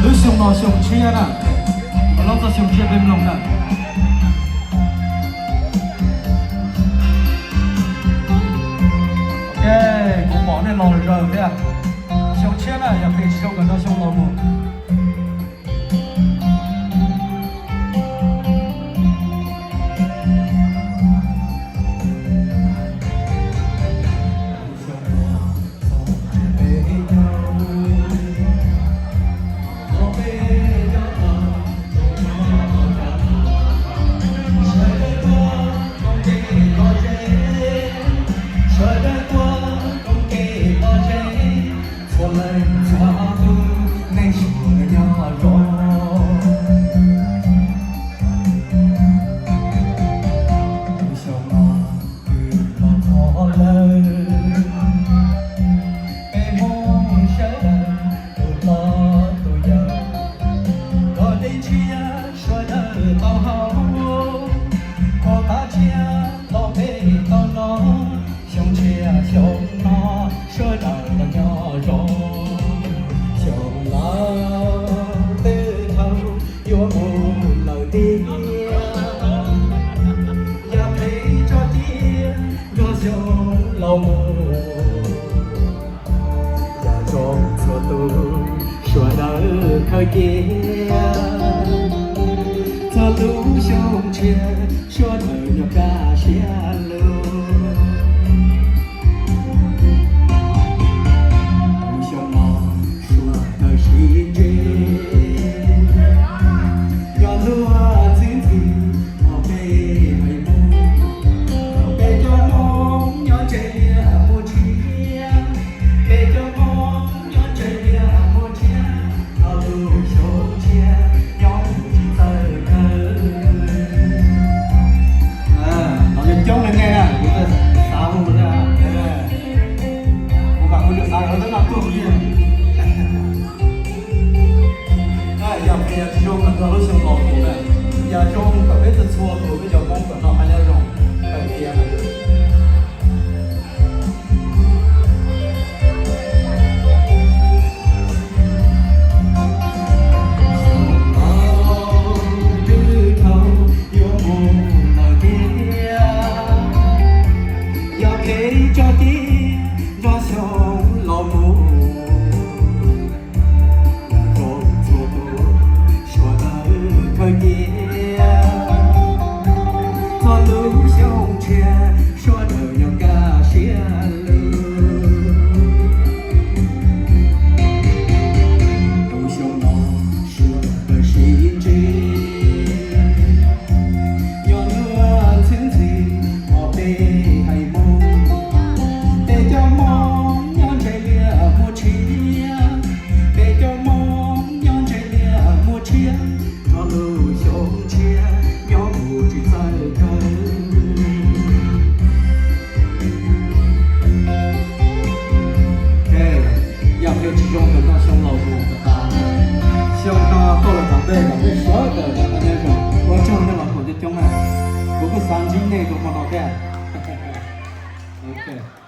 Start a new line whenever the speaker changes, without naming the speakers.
lưới sông nọ sông chia nè còn lót ra sông chia bên lòng nè ok cũng bỏ nên lò rồi đấy à sông chia nè nhà phải sông gần đó sông lò một thời kia ta lũ sông chia cho đời nhỏ ca chia lưu sông mò suốt đời xin chê nhỏ lúa xin gì họ bê mày mông họ bê cho mông nhỏ chê mua chia bê cho mông nhỏ chê mua chia chống lên nghe à, chúng ta sao không được à? Cố gắng không được sao nó rất là tốt nhỉ. Giờ bây giờ trong là tôi sẽ làm gì này? Giờ trong cái biết tự xua tôi bây giờ không cần nó hay là rồi, phải kia này. cho tiếng gió sông lò mù rồi rồi xóa đời thời kia thọ lũ sông chia xóa đời nhau ca xía lũ sông nó xóa đời xin chi nhỏ lúa thiên gì họ bê hay mong用得到胸老虎的大胸大后来长辈长辈12个的那种我就那老头就中了不过3斤那种嘛老干 OK